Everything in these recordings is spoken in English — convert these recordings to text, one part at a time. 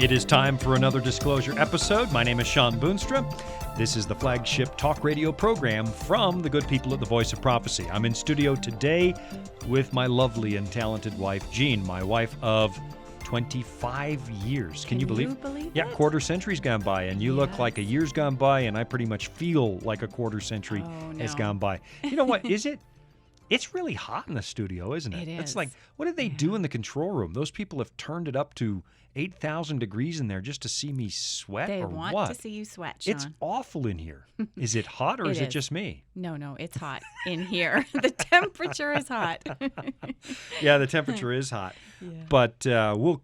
It is time for another Disclosure episode. My name is Shawn Boonstra. This is the flagship talk radio program from the good people at the Voice of Prophecy. I'm in studio today with my lovely and talented wife, Jean, my wife of 25 years. Can you believe it? Yeah, quarter century's gone by, and you look like a year's gone by, and I pretty much feel like a quarter century has gone by. You know what, is it? It's really hot in the studio, isn't it? It is. It's like, what did they do in the control room? Those people have turned it up to 8,000 degrees in there just to see me sweat, They or want what? to see you sweat, Shawn. It's awful in here. Is it hot, or is it just me? No, it's hot in here. The temperature is hot. Yeah, the temperature is hot. Yeah. But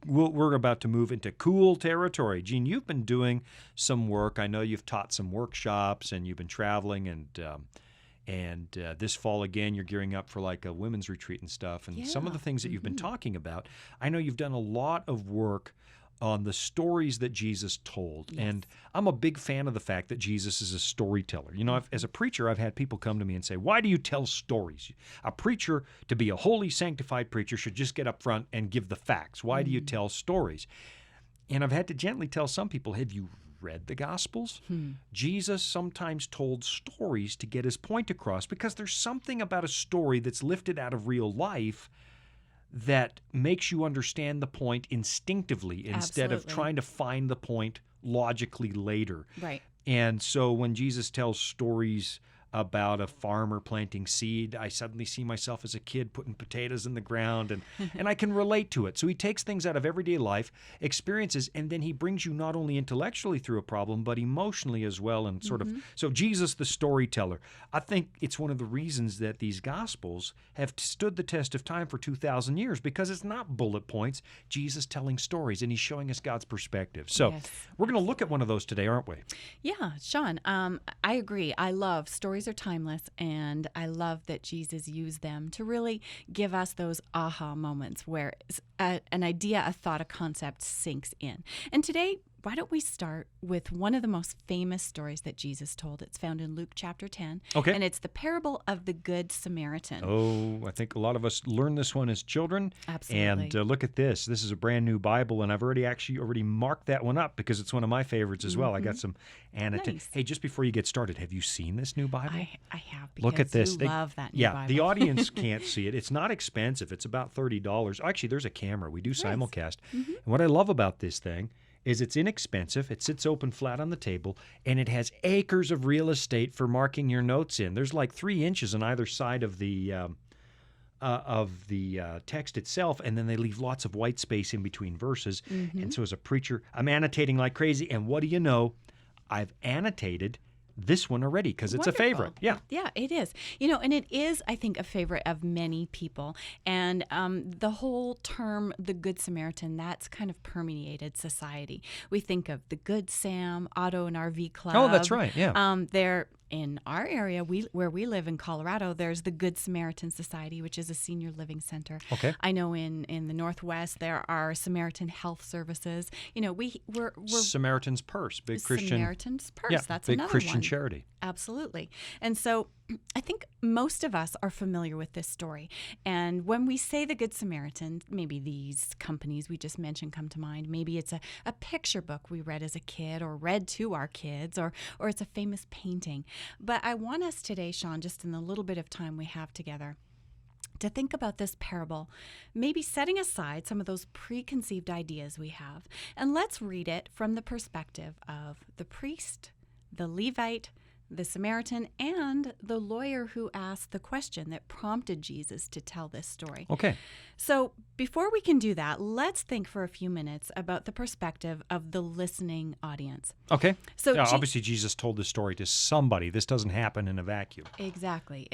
we're about to move into cool territory. Jean, you've been doing some work. I know you've taught some workshops, and you've been traveling, and this fall, again, you're gearing up for like a women's retreat and stuff. And some of the things that you've been talking about, I know you've done a lot of work on the stories that Jesus told. Yes. And I'm a big fan of the fact that Jesus is a storyteller. You know, as a preacher, I've had people come to me and say, why do you tell stories? A preacher, to be a holy, sanctified preacher, should just get up front and give the facts. Why do you tell stories? And I've had to gently tell some people, have you read the Gospels? Jesus sometimes told stories to get his point across, because there's something about a story that's lifted out of real life that makes you understand the point instinctively instead of trying to find the point logically later. Right. And so when Jesus tells stories about a farmer planting seed, I suddenly see myself as a kid putting potatoes in the ground, and I can relate to it. So he takes things out of everyday life, experiences, and then he brings you not only intellectually through a problem, but emotionally as well. And sort of, so Jesus, the storyteller, I think it's one of the reasons that these Gospels have stood the test of time for 2,000 years, because it's not bullet points. Jesus telling stories, and he's showing us God's perspective. So we're going to look at one of those today, aren't we? Yeah, Shawn, I agree. I love stories are timeless, and I love that Jesus used them to really give us those aha moments where an idea, a thought, a concept sinks in. And today, why don't we start with one of the most famous stories that Jesus told? It's found in Luke chapter 10. Okay. And it's the parable of the Good Samaritan. Oh, I think a lot of us learned this one as children. Absolutely. And look at this. This is a brand new Bible, and I've already marked that one up because it's one of my favorites as well. I got some annotations. Nice. Hey, just before you get started, have you seen this new Bible? I have, because Look at this. you love that new Bible. The audience can't see it. It's not expensive. It's about $30. Actually, there's a camera. We do simulcast. And what I love about this thing is it's inexpensive. It sits open flat on the table, and it has acres of real estate for marking your notes in. There's like 3 inches on either side of the text itself, and then they leave lots of white space in between verses. And so as a preacher, I'm annotating like crazy, and what do you know? I've annotated this one already because it's a favorite. Yeah, it is. You know, and it is, I think, a favorite of many people. And the whole term, the Good Samaritan, that's kind of permeated society. We think of the Good Sam, Auto and RV Club. Oh, that's right. Yeah. They're in our area, where we live in Colorado, there's the Good Samaritan Society, which is a senior living center. Okay. I know in the Northwest there are Samaritan Health Services. You know, we're Samaritan's Purse, big Christian. Samaritan's Purse. Yeah, that's big another Christian one. charity. Absolutely. And so I think most of us are familiar with this story. And when we say the Good Samaritan, maybe these companies we just mentioned come to mind. Maybe it's a picture book we read as a kid or read to our kids, or it's a famous painting. But I want us today, Shawn, just in the little bit of time we have together, to think about this parable, maybe setting aside some of those preconceived ideas we have. And let's read it from the perspective of the priest, the Levite, the Samaritan, and the lawyer who asked the question that prompted Jesus to tell this story. Okay. So before we can do that, let's think for a few minutes about the perspective of the listening audience. Okay. So obviously Jesus told this story to somebody. This doesn't happen in a vacuum. Exactly.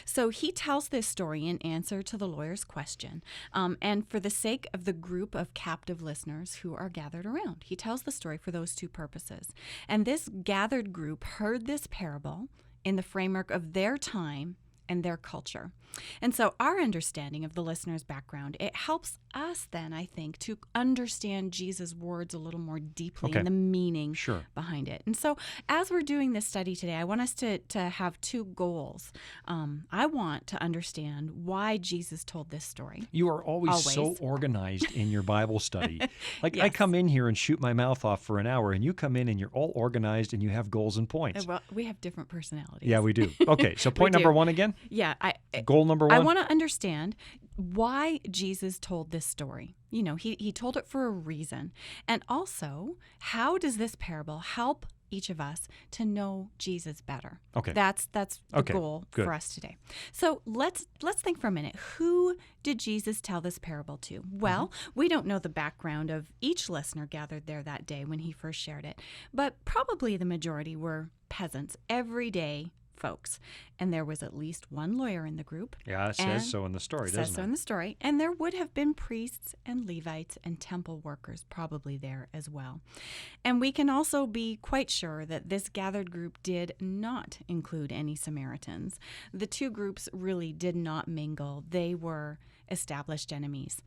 So he tells this story in answer to the lawyer's question. And for the sake of the group of captive listeners who are gathered around, he tells the story for those two purposes. And this gathered group heard this parable in the framework of their time and their culture. And so our understanding of the listener's background, it helps us then, I think, to understand Jesus' words a little more deeply and the meaning behind it. And so as we're doing this study today, I want us to have two goals. I want to understand why Jesus told this story. You are always so organized in your Bible study. Like I come in here and shoot my mouth off for an hour, and you come in and you're all organized and you have goals and points. Well, we have different personalities. Yeah, we do. Okay, so point number one again? Yeah. Goal number one? I want to understand why Jesus told this story. You know, he told it for a reason. And also, how does this parable help each of us to know Jesus better? Okay. That's the goal for us today. So let's think for a minute. Who did Jesus tell this parable to? Well, we don't know the background of each listener gathered there that day when he first shared it, but probably the majority were peasants, everyday folks. And there was at least one lawyer in the group. Yeah, it says so in the story, doesn't it? Says so in the story. And there would have been priests and Levites and temple workers probably there as well. And we can also be quite sure that this gathered group did not include any Samaritans. The two groups really did not mingle. They were established enemies.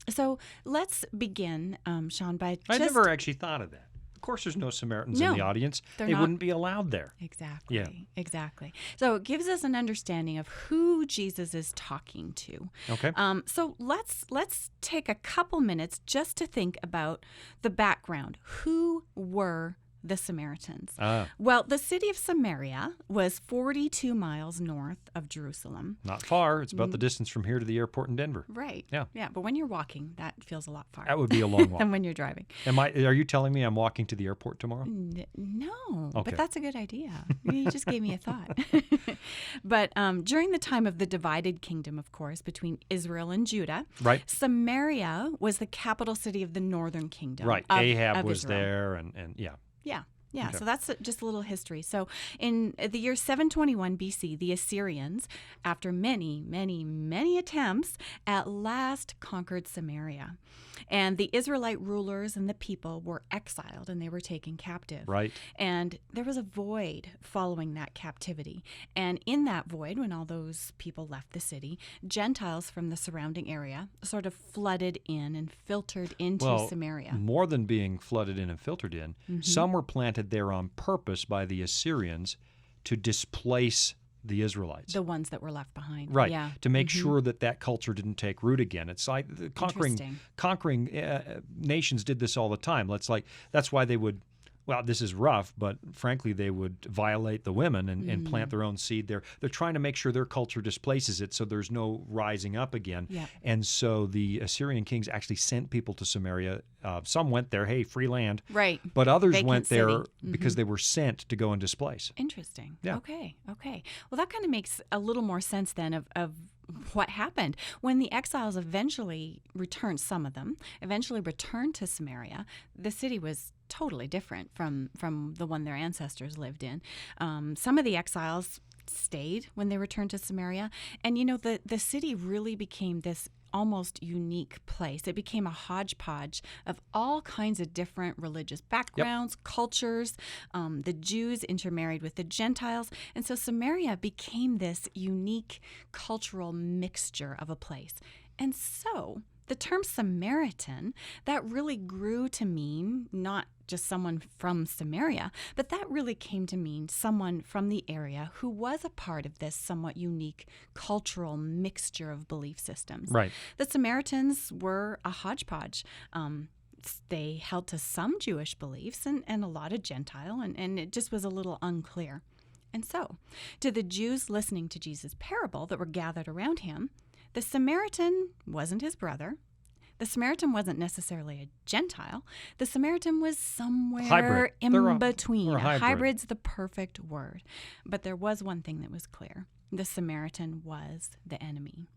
So let's begin, Shawn, by I never actually thought of that. Of course, there's no Samaritans in the audience. They wouldn't be allowed there. Exactly. Yeah. Exactly. So it gives us an understanding of who Jesus is talking to. Okay. So let's take a couple minutes just to think about the background. Who were the Samaritans? Well, the city of Samaria was 42 miles north of Jerusalem. Not far. It's about the distance from here to the airport in Denver. Right. Yeah. Yeah, but when you're walking, that feels a lot farther. That would be a long walk. than when you're driving. Are you telling me I'm walking to the airport tomorrow? No, Okay. but that's a good idea. You just gave me a thought. But during the time of the divided kingdom, of course, between Israel and Judah, right. Samaria was the capital city of the northern kingdom. Right. Ahab was Israel. there, and yeah. Yeah. Yeah, Okay. so that's just a little history. So in the year 721 BC, the Assyrians, after many, many, many attempts, at last conquered Samaria. And the Israelite rulers and the people were exiled and they were taken captive. Right. And there was a void following that captivity. And in that void, when all those people left the city, Gentiles from the surrounding area sort of flooded in and filtered into Samaria. More than being flooded in and filtered in, some were planted there on purpose by the Assyrians to displace the Israelites. The ones that were left behind. Right. Yeah. To make sure that culture didn't take root again. It's like conquering nations did this all the time. That's why they would, well, this is rough, but frankly, they would violate the women and plant their own seed there. They're trying to make sure their culture displaces it so there's no rising up again. Yeah. And so the Assyrian kings actually sent people to Samaria. Some went there, hey, free land. Right. But others Vacant went there city. because they were sent to go and displace. Interesting. Yeah. Okay. Well, that kind of makes a little more sense then of what happened. When the exiles eventually returned, some of them eventually returned to Samaria, the city was totally different from the one their ancestors lived in. Some of the exiles stayed when they returned to Samaria. And, the city really became this almost unique place. It became a hodgepodge of all kinds of different religious backgrounds, cultures. The Jews intermarried with the Gentiles. And so Samaria became this unique cultural mixture of a place. And so the term Samaritan, that really grew to mean not just someone from Samaria, but that really came to mean someone from the area who was a part of this somewhat unique cultural mixture of belief systems. Right. The Samaritans were a hodgepodge. They held to some Jewish beliefs and a lot of Gentile, and it just was a little unclear. And so, to the Jews listening to Jesus' parable that were gathered around him, the Samaritan wasn't his brother. The Samaritan wasn't necessarily a Gentile. The Samaritan was somewhere in between. Hybrid's the perfect word. But there was one thing that was clear. The Samaritan was the enemy.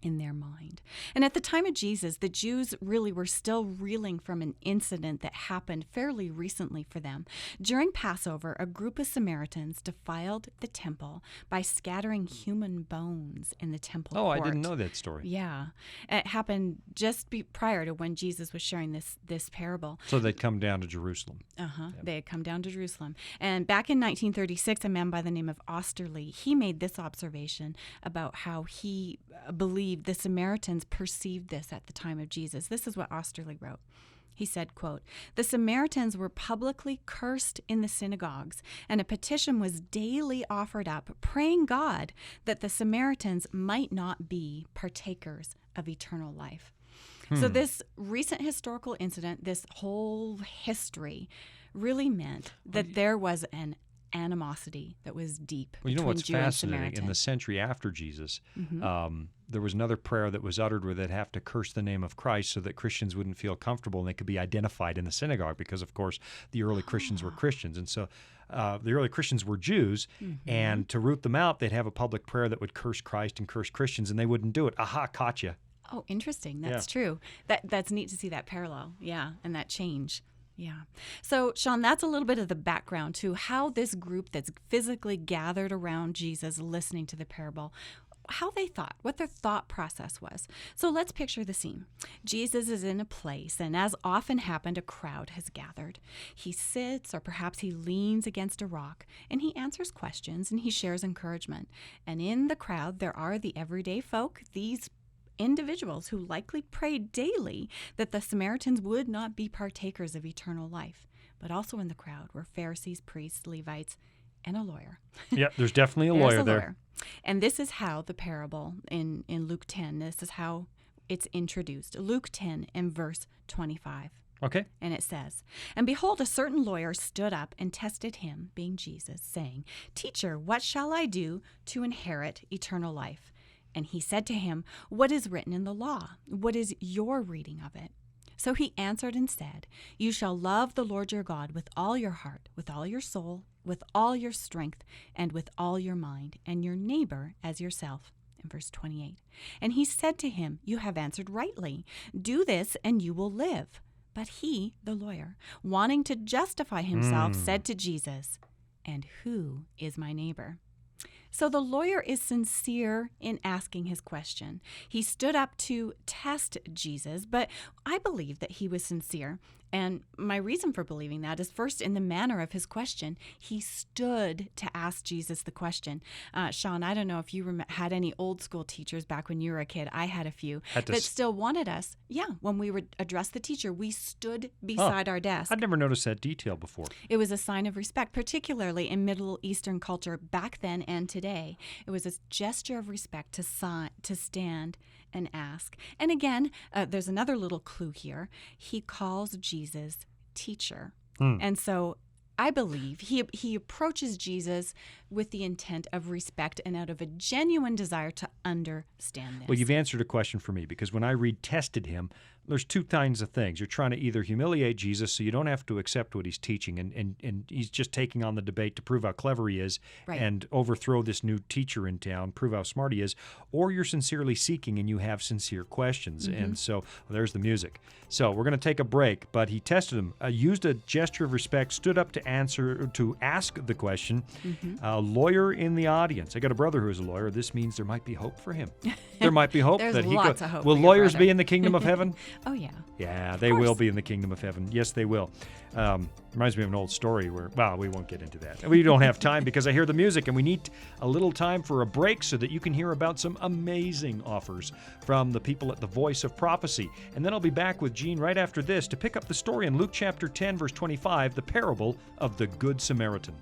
in their mind. And at the time of Jesus, the Jews really were still reeling from an incident that happened fairly recently for them. During Passover, a group of Samaritans defiled the temple by scattering human bones in the temple court. I didn't know that story. Yeah. It happened just prior to when Jesus was sharing this parable. So they'd come down to Jerusalem. Yep. They had come down to Jerusalem. And back in 1936, a man by the name of Osterley, he made this observation about how he believed the Samaritans perceived this at the time of Jesus. This is what Osterley wrote. He said, quote, "The Samaritans were publicly cursed in the synagogues, and a petition was daily offered up, praying God that the Samaritans might not be partakers of eternal life." So this recent historical incident, this whole history, really meant that there was an animosity that was deep Well, you know between what's Jew and fascinating? Samaritan. In the century after Jesus, there was another prayer that was uttered where they'd have to curse the name of Christ so that Christians wouldn't feel comfortable and they could be identified in the synagogue because, of course, the early Christians were Christians. And so the early Christians were Jews, and to root them out, they'd have a public prayer that would curse Christ and curse Christians, and they wouldn't do it. Aha, caught you. Oh, interesting. That's true. That's neat to see that parallel. Yeah, and that change. Yeah. So, Shawn, that's a little bit of the background to how this group that's physically gathered around Jesus listening to the parable, how they thought, what their thought process was. So let's picture the scene. Jesus is in a place, and as often happened, a crowd has gathered. He sits, or perhaps he leans against a rock, and he answers questions and he shares encouragement. And in the crowd, there are the everyday folk, these individuals who likely prayed daily that the Samaritans would not be partakers of eternal life. But also in the crowd were Pharisees, priests, Levites, and a lawyer. Yeah, there's definitely a lawyer there. And this is how the parable in Luke 10, this is how it's introduced. Luke 10 and verse 25. Okay. And it says, "And behold, a certain lawyer stood up and tested him," being Jesus, saying, "Teacher, what shall I do to inherit eternal life?" And he said to him, "What is written in the law? What is your reading of it?" So he answered and said, "You shall love the Lord your God with all your heart, with all your soul, with all your strength, and with all your mind, and your neighbor as yourself." In verse 28. And he said to him, "You have answered rightly. Do this, and you will live." But he, the lawyer, wanting to justify himself, said to Jesus, "And who is my neighbor?" So the lawyer is sincere in asking his question. He stood up to test Jesus, but I believe that he was sincere. And my reason for believing that is first in the manner of his question. He stood to ask Jesus the question. Shawn, I don't know if you had any old school teachers back when you were a kid. I had a few that still wanted us. Yeah, when we would address the teacher, we stood beside our desk. I'd never noticed that detail before. It was a sign of respect, particularly in Middle Eastern culture back then and today. It was a gesture of respect to stand and ask. And again, there's another little clue here. He calls Jesus teacher. And so I believe he approaches Jesus with the intent of respect and out of a genuine desire to understand this. Well, you've answered a question for me, because when I read tested him, there's two kinds of things. You're trying to either humiliate Jesus so you don't have to accept what he's teaching, and he's just taking on the debate to prove how clever he is and overthrow this new teacher in town, prove how smart he is, or you're sincerely seeking and you have sincere questions. And so there's the music. So we're going to take a break, but he tested him, used a gesture of respect, stood up to ask the question. A lawyer in the audience. I got a brother who is a lawyer. This means there might be hope for him. There might be hope. There's lots of hope. Will lawyers be in the kingdom of heaven? Oh, yeah. Yeah, they will be in the kingdom of heaven. Yes, they will. Reminds me of an old story where, well, we won't get into that. We don't have time because I hear the music, and we need a little time for a break so that you can hear about some amazing offers from the people at the Voice of Prophecy. And then I'll be back with Gene right after this to pick up the story in Luke chapter 10, verse 25, the parable of the Good Samaritan.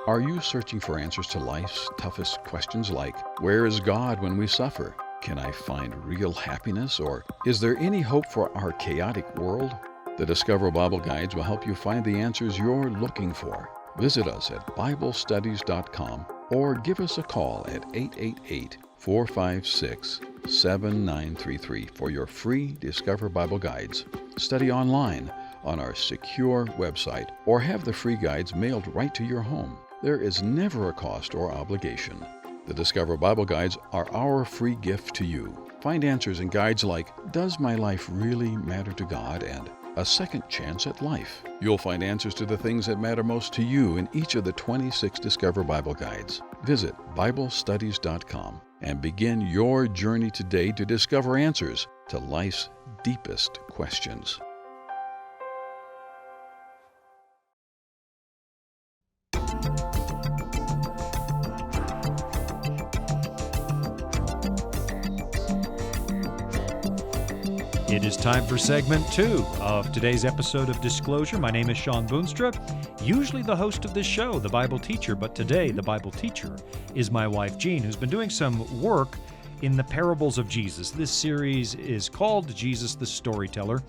Are you searching for answers to life's toughest questions like, where is God when we suffer? Can I find real happiness? Or is there any hope for our chaotic world? The Discover Bible Guides will help you find the answers you're looking for. Visit us at BibleStudies.com or give us a call at 888-456-5600. 888-7933 for your free Discover Bible Guides. Study online on our secure website or have the free guides mailed right to your home. There is never a cost or obligation. The Discover Bible Guides are our free gift to you. Find answers in guides like, Does My Life Really Matter to God? And A Second Chance at Life. You'll find answers to the things that matter most to you in each of the 26 Discover Bible Guides. Visit BibleStudies.com and begin your journey today to discover answers to life's deepest questions. It is time for segment 2 of today's episode of Disclosure. My name is Shawn Boonstra, usually the host of this show, the Bible teacher, but today the Bible teacher is my wife, Jean, who's been doing some work in the parables of Jesus. This series is called Jesus the Storyteller.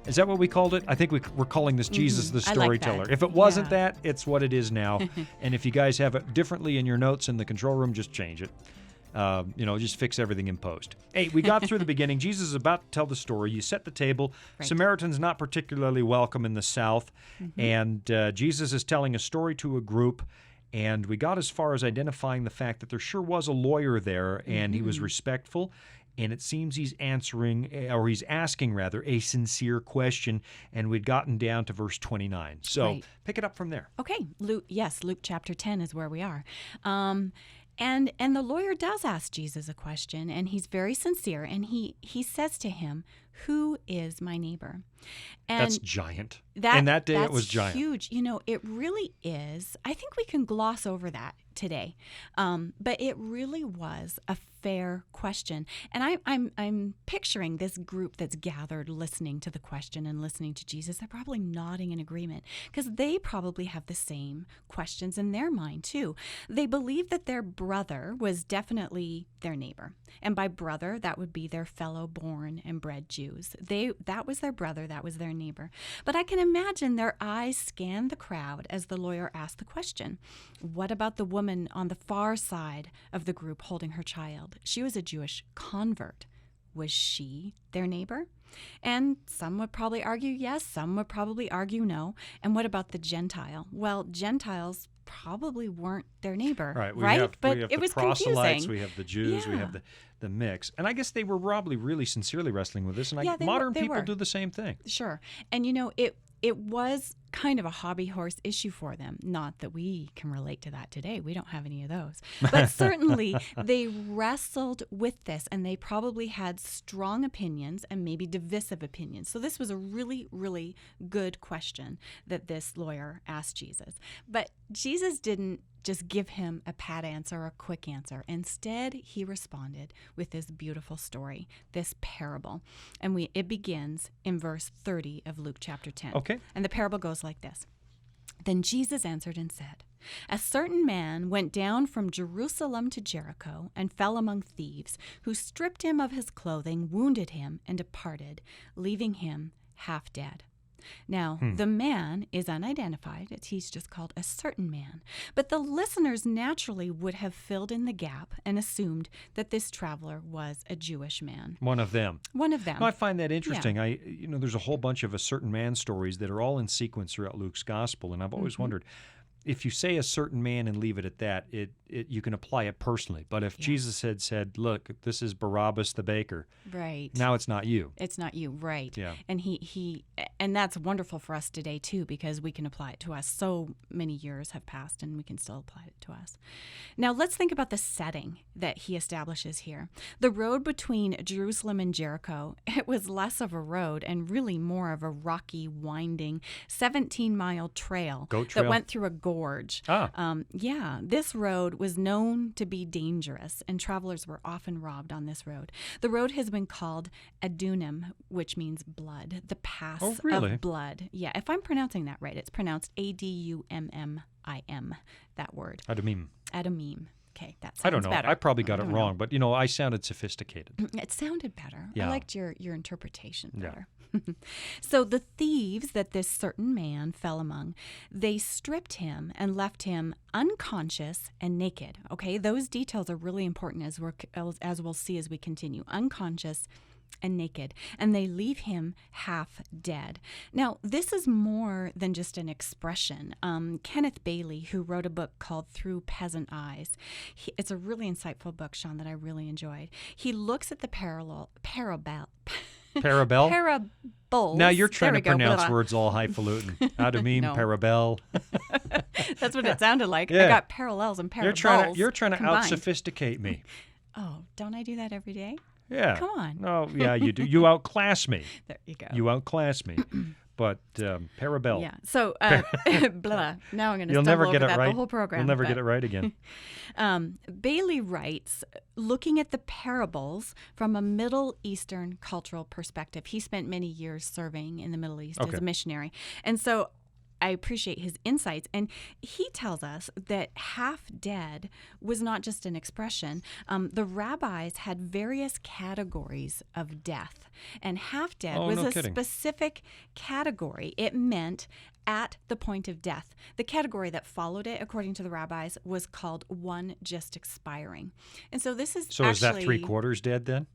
Is that what we called it? I think we're calling this Jesus the Storyteller. Like if it wasn't that, it's what it is now. And if you guys have it differently in your notes in the control room, just change it. Just fix everything in post. Hey, we got through the beginning. Jesus is about to tell the story. You set the table. Right. Samaritan's not particularly welcome in the South. And Jesus is telling a story to a group. And we got as far as identifying the fact that there sure was a lawyer there, and he was respectful. And it seems he's asking, a sincere question. And we'd gotten down to verse 29. So pick it up from there. Okay. Luke chapter 10 is where we are. And the lawyer does ask Jesus a question, and he's very sincere, and he says to him, "Who is my neighbor?" And that's giant. In that day, it was giant. Huge. It really is. I think we can gloss over that today, but it really was a fair question. And I'm picturing this group that's gathered listening to the question and listening to Jesus. They're probably nodding in agreement because they probably have the same questions in their mind too. They believe that their brother was definitely their neighbor. And by brother, that would be their fellow born and bred Jews. That was their brother, that was their neighbor. But I can imagine their eyes scanned the crowd as the lawyer asked the question. What about the woman on the far side of the group holding her child? She was a Jewish convert. Was she their neighbor? And some would probably argue yes, some would probably argue no. And what about the Gentile? Well, Gentiles probably weren't their neighbor, right? But it was proselytes, confusing. We have the Jews, we have the mix. And I guess they were probably really sincerely wrestling with this. And modern people do the same thing. Sure. And it was kind of a hobby horse issue for them. Not that we can relate to that today. We don't have any of those. But certainly they wrestled with this, and they probably had strong opinions and maybe divisive opinions. So this was a really, really good question that this lawyer asked Jesus. But Jesus didn't just give him a pat answer or a quick answer. Instead, he responded with this beautiful story, this parable. And it begins in verse 30 of Luke chapter 10. Okay. And the parable goes like this. Then Jesus answered and said, "A certain man went down from Jerusalem to Jericho and fell among thieves, who stripped him of his clothing, wounded him, and departed, leaving him half dead." Now, the man is unidentified. He's just called a certain man. But the listeners naturally would have filled in the gap and assumed that this traveler was a Jewish man. One of them. One of them. No, I find that interesting. Yeah. There's a whole bunch of a certain man stories that are all in sequence throughout Luke's gospel, and I've always wondered, if you say a certain man and leave it at that, you can apply it personally. But if Jesus had said, "Look, this is Barabbas the baker," right? Now it's not you. It's not you, right? Yeah. And and that's wonderful for us today too, because we can apply it to us. So many years have passed, and we can still apply it to us. Now let's think about the setting that he establishes here. The road between Jerusalem and Jericho, it was less of a road and really more of a rocky, winding 17-mile trail that went through a gorge. This road was known to be dangerous, and travelers were often robbed on this road. The road has been called Adunim, which means blood, the pass of blood. Yeah, if I'm pronouncing that right, it's pronounced Adummim, that word. Adumim. Okay, that sounds better. I don't know. I probably got it wrong, but I sounded sophisticated. It sounded better. Yeah. I liked your interpretation better. So the thieves that this certain man fell among, they stripped him and left him unconscious and naked. Okay, those details are really important as we'll see as we continue. Unconscious and naked, and they leave him half dead. Now, this is more than just an expression. Kenneth Bailey, who wrote a book called Through Peasant Eyes, it's a really insightful book, Shawn, that I really enjoyed. He looks at the parables. Now you're trying to pronounce words all highfalutin. Adamim, No. parabel. That's what it sounded like. Yeah. I got parallels and parables. You're trying to combined. out-sophisticate me. Oh, don't I do that every day? Yeah. Come on. Oh, yeah, you do. You outclass me. There you go. You outclass me. But parabel. Yeah. So, blah. Now I'm going to You'll stumble never over get it that right. the whole program. You'll never get it right again. Bailey writes, looking at the parables from a Middle Eastern cultural perspective. He spent many years serving in the Middle East as a missionary. And so I appreciate his insights. And he tells us that half dead was not just an expression. The rabbis had various categories of death. And half dead was a specific category. It meant at the point of death. The category that followed it, according to the rabbis, was called one just expiring. And so this is So is that 3/4 dead then?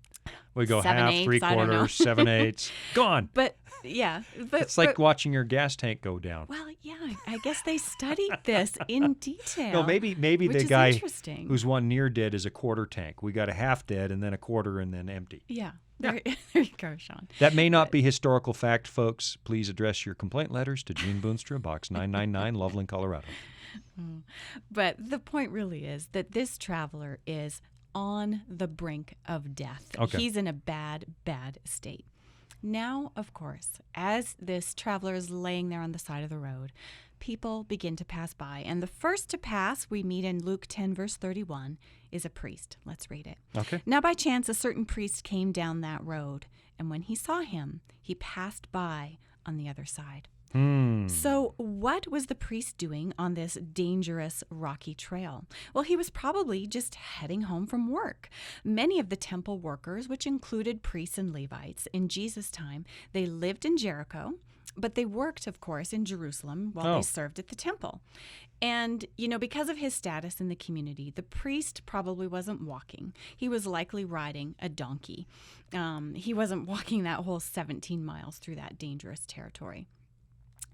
We go half, 7/8, 3/4, 7/8, gone. But yeah, It's like watching your gas tank go down. Well, yeah, I guess they studied this in detail. No, maybe which the is guy interesting. who's one near dead is a quarter tank. We got a half dead and then a quarter and then empty. Yeah. There you go, Shawn. That may not be historical fact, folks. Please address your complaint letters to Shawn Boonstra, Box 999, Loveland, Colorado. But the point really is that this traveler is on the brink of death. Okay. He's in a bad, bad state. Now, of course, as this traveler is laying there on the side of the road, people begin to pass by. And the first to pass, we meet in Luke 10, verse 31, is a priest. Let's read it. Okay. Now, by chance, a certain priest came down that road, and when he saw him, he passed by on the other side. So what was the priest doing on this dangerous rocky trail? Well, he was probably just heading home from work. Many of the temple workers, which included priests and Levites in Jesus' time, they lived in Jericho, but they worked, of course, in Jerusalem while they served at the temple. And, because of his status in the community, the priest probably wasn't walking. He was likely riding a donkey. He wasn't walking that whole 17 miles through that dangerous territory.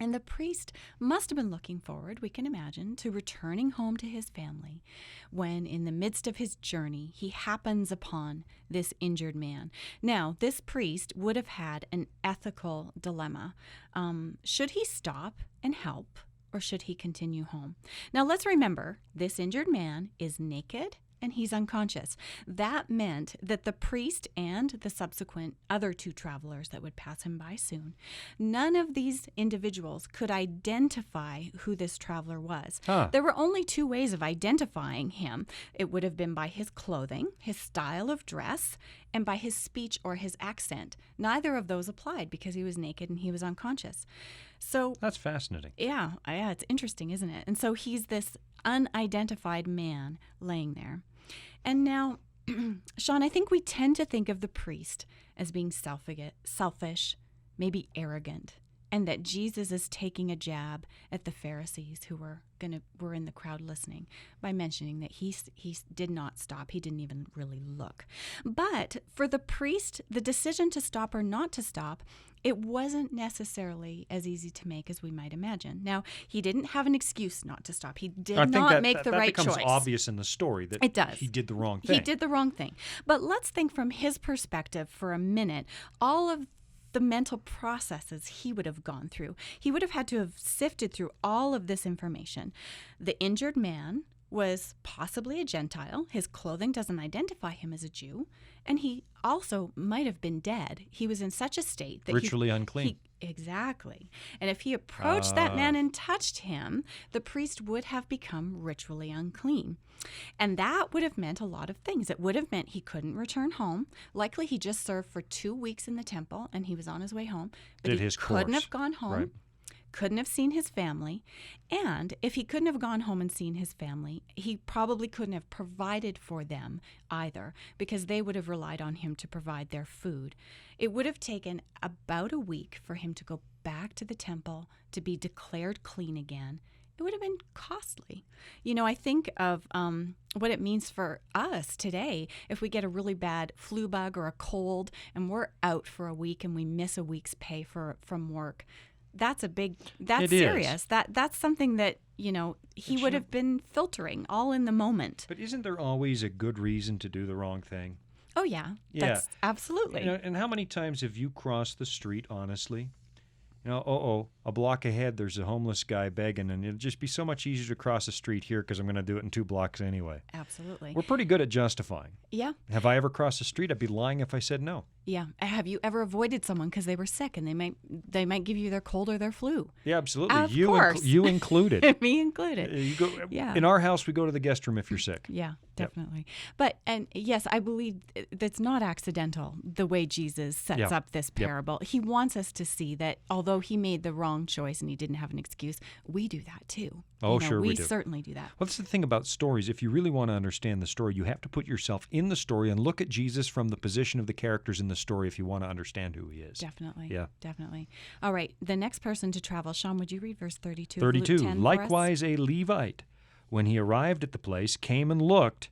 And the priest must have been looking forward, we can imagine, to returning home to his family when, in the midst of his journey, he happens upon this injured man. Now, this priest would have had an ethical dilemma. Should he stop and help, or should he continue home? Now, let's remember, this injured man is naked and he's unconscious. That meant that the priest and the subsequent other two travelers that would pass him by soon, none of these individuals could identify who this traveler was. There were only two ways of identifying him. It would have been by his clothing, his style of dress, and by his speech or his accent. Neither of those applied because he was naked and he was unconscious. So that's fascinating. Yeah, it's interesting, isn't it? And so he's this unidentified man laying there. And now, Shawn, I think we tend to think of the priest as being selfish, maybe arrogant, and that Jesus is taking a jab at the Pharisees who were in the crowd listening by mentioning that he did not stop. He didn't even really look. But for the priest, the decision to stop or not to stop, it wasn't necessarily as easy to make as we might imagine. Now, he didn't have an excuse not to stop. He did not make the right choice. That becomes obvious in the story that it does. He did the wrong thing. He did the wrong thing. But let's think from his perspective for a minute, all of the mental processes he would have gone through. He would have had to have sifted through all of this information. The injured man was possibly a Gentile. His clothing doesn't identify him as a Jew. And he also might have been dead. He was in such a state that ritually unclean. Exactly. And if he approached that man and touched him, the priest would have become ritually unclean. And that would have meant a lot of things. It would have meant he couldn't return home. Likely he just served for 2 weeks in the temple and he was on his way home. But he couldn't have gone home. Right. couldn't have seen his family, and if he couldn't have gone home and seen his family, he probably couldn't have provided for them either, because they would have relied on him to provide their food. It would have taken about a week for him to go back to the temple to be declared clean again. It would have been costly. I think of what it means for us today if we get a really bad flu bug or a cold and we're out for a week and we miss a week's pay from work. That's serious. That's something that, he would have been filtering all in the moment. But isn't there always a good reason to do the wrong thing? Oh, yeah. That's absolutely. And how many times have you crossed the street, honestly? A block ahead, there's a homeless guy begging, and it'll just be so much easier to cross the street here because I'm going to do it in 2 blocks anyway. Absolutely. We're pretty good at justifying. Yeah. Have I ever crossed the street? I'd be lying if I said no. Yeah. Have you ever avoided someone because they were sick and they might give you their cold or their flu? Yeah, absolutely. Of course. You included. Me included. Yeah. In our house, we go to the guest room if you're sick. Yeah, definitely. Yep. And yes, I believe that's not accidental, the way Jesus sets up this parable. He wants us to see that although he made the wrong choice and he didn't have an excuse, we do that too. Sure we do. We certainly do that. Well, that's the thing about stories. If you really want to understand the story, you have to put yourself in the story and look at Jesus from the position of the characters in the story if you want to understand who he is. Definitely. Yeah. Definitely. All right. The next person to travel, Shawn, would you read verse 32? 32. Luke 10 Likewise, a Levite, when he arrived at the place, came and looked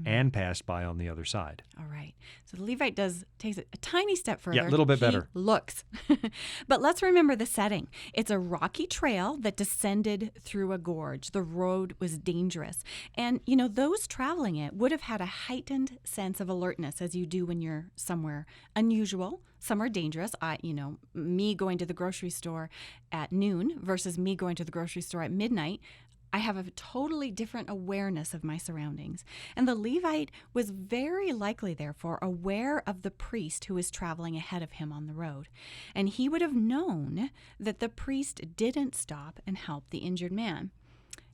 and passed by on the other side. All right. So the Levite takes it a tiny step further. Yeah, a little bit better. He looks. But let's remember the setting. It's a rocky trail that descended through a gorge. The road was dangerous. And, those traveling it would have had a heightened sense of alertness, as you do when you're somewhere unusual, somewhere dangerous. Me going to the grocery store at noon versus me going to the grocery store at midnight, I have a totally different awareness of my surroundings. And the Levite was very likely, therefore, aware of the priest who was traveling ahead of him on the road. And he would have known that the priest didn't stop and help the injured man.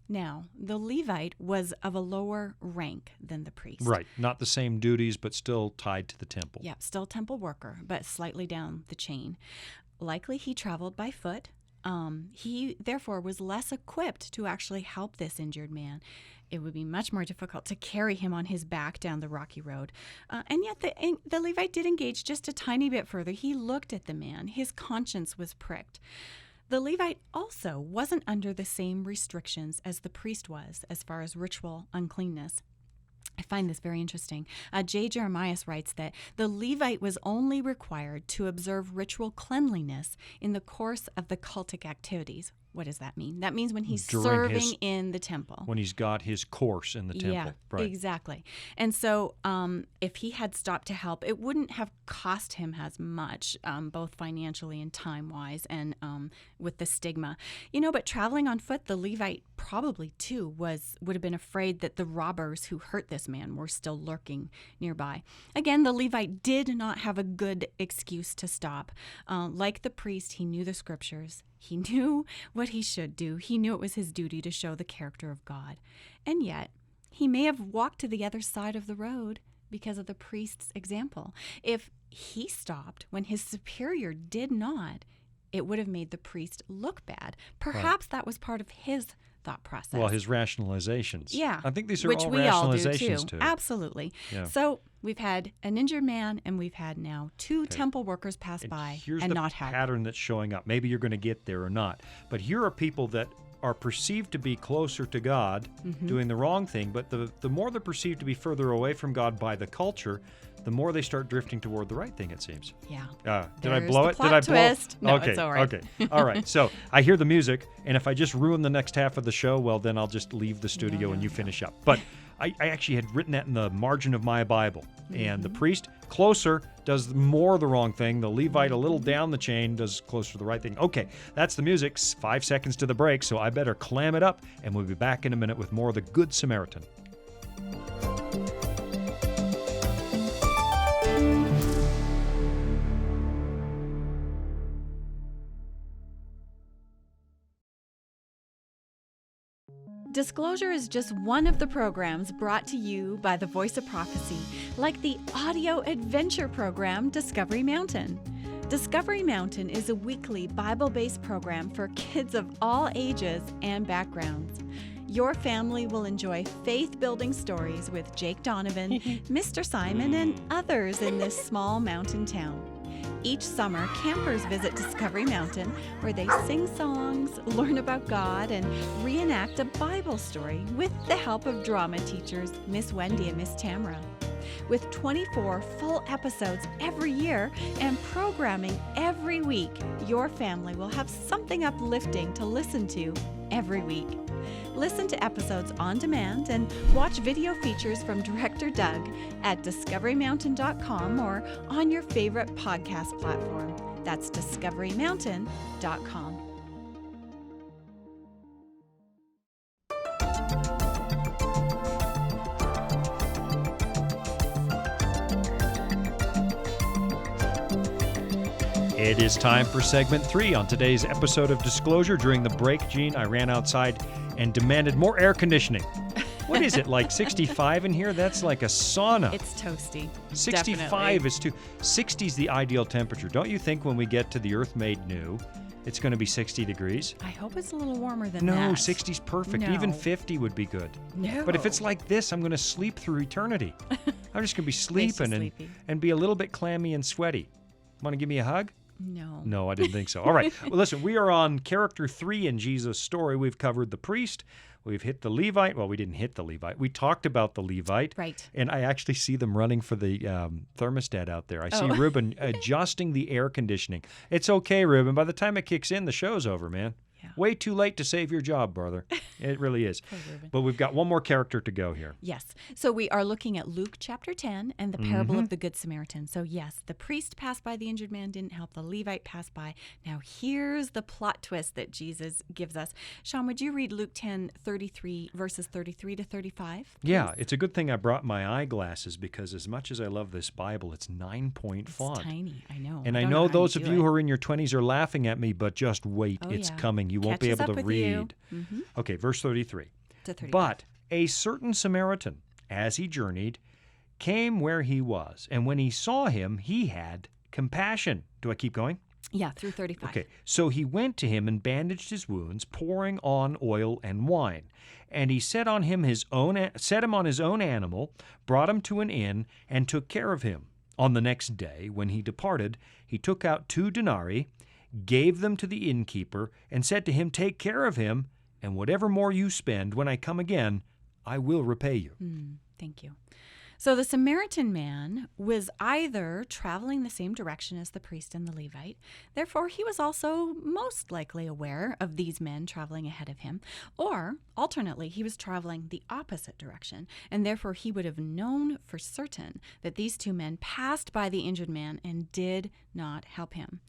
Now, the Levite was of a lower rank than the priest. Right. Not the same duties, but still tied to the temple. Yeah, still temple worker, but slightly down the chain. Likely he traveled by foot. He, therefore, was less equipped to actually help this injured man. It would be much more difficult to carry him on his back down the rocky road. And yet the Levite did engage just a tiny bit further. He looked at the man. His conscience was pricked. The Levite also wasn't under the same restrictions as the priest was as far as ritual uncleanness. I find this very interesting. J. Jeremias writes that the Levite was only required to observe ritual cleanliness in the course of the cultic activities. What does that mean? That means when he's serving in the temple. When he's got his course in the temple. Yeah, right. Exactly. And so if he had stopped to help, it wouldn't have cost him as much, both financially and time-wise, and with the stigma. But traveling on foot, the Levite probably, too, would have been afraid that the robbers who hurt this man were still lurking nearby. Again, the Levite did not have a good excuse to stop. Like the priest, he knew the scriptures. He knew what he should do. He knew it was his duty to show the character of God. And yet, he may have walked to the other side of the road because of the priest's example. If he stopped when his superior did not, it would have made the priest look bad. Perhaps that was part of his thought process. Well, his rationalizations. Yeah. I think these are which all we rationalizations all do too. too. Absolutely. Yeah. So we've had an injured man and we've had now two temple workers pass by and not help. Here's the pattern that's showing up. Maybe you're going to get there or not. But here are people that are perceived to be closer to God, doing the wrong thing, but the more they're perceived to be further away from God by the culture, the more they start drifting toward the right thing, it seems. Yeah. Did I blow it? Did I twist? No, it's all right. Okay. All right. So I hear the music, and if I just ruin the next half of the show, well, then I'll just leave the studio and you finish up. But I actually had written that in the margin of my Bible. And the priest, closer, does more the wrong thing. The Levite, a little down the chain, does closer to the right thing. Okay, that's the music. 5 seconds to the break, so I better clam it up, and we'll be back in a minute with more of the Good Samaritan. Disclosure is just one of the programs brought to you by the Voice of Prophecy, like the audio adventure program Discovery Mountain. Discovery Mountain is a weekly Bible-based program for kids of all ages and backgrounds. Your family will enjoy faith-building stories with Jake Donovan, Mr. Simon, and others in this small mountain town. Each summer, campers visit Discovery Mountain, where they sing songs, learn about God, and reenact a Bible story with the help of drama teachers Miss Wendy and Miss Tamara. With 24 full episodes every year and programming every week, your family will have something uplifting to listen to every week. Listen to episodes on demand and watch video features from Director Doug at discoverymountain.com or on your favorite podcast platform. That's discoverymountain.com. It is time for segment 3 on today's episode of Disclosure. During the break, Jean, I ran outside and demanded more air conditioning. What is it, like 65 in here? That's like a sauna. It's toasty. 65 definitely. is too. 60 is the ideal temperature. Don't you think when we get to the Earth made new, it's going to be 60 degrees? I hope it's a little warmer than No, that. 60's perfect. No. Even 50 would be good. No. But if it's like this, I'm going to sleep through eternity. I'm just going to be Makes you sleeping sleepy. and be a little bit clammy and sweaty. Want to give me a hug? No. No, I didn't think so. All right. Well, listen, we are on character 3 in Jesus' story. We've covered the priest. We've hit the Levite. Well, we didn't hit the Levite. We talked about the Levite. Right. And I actually see them running for the thermostat out there. I see Ruben adjusting the air conditioning. It's okay, Ruben. By the time it kicks in, the show's over, man. Yeah. Way too late to save your job, brother. It really is. Poor Ruben. But we've got one more character to go here. Yes. So we are looking at Luke chapter 10 and the parable of the Good Samaritan. So yes, the priest passed by the injured man, didn't help. The Levite passed by. Now here's the plot twist that Jesus gives us. Shawn, would you read Luke 10:33 verses 33 to 35? Yeah, please? it's a good thing I brought my eyeglasses because as much as I love this Bible, it's 9-point font. It's tiny, I know. And I don't know how those do of you it. who are in your 20s are laughing at me, but just wait. Oh, It's yeah. coming. You won't be Catches able up to with you. read. Mhm. Okay, verse 33. To 35. But a certain Samaritan, as he journeyed, came where he was. And when he saw him, he had compassion. Do I keep going? Yeah, through 35. Okay, so he went to him and bandaged his wounds, pouring on oil and wine. And he set him on his own animal, brought him to an inn, and took care of him. On the next day, when he departed, he took out 2 denarii, gave them to the innkeeper, and said to him, "Take care of him, and whatever more you spend, when I come again, I will repay you." Thank you. So the Samaritan man was either traveling the same direction as the priest and the Levite, therefore he was also most likely aware of these men traveling ahead of him, or alternately he was traveling the opposite direction, and therefore he would have known for certain that these 2 men passed by the injured man and did not help him.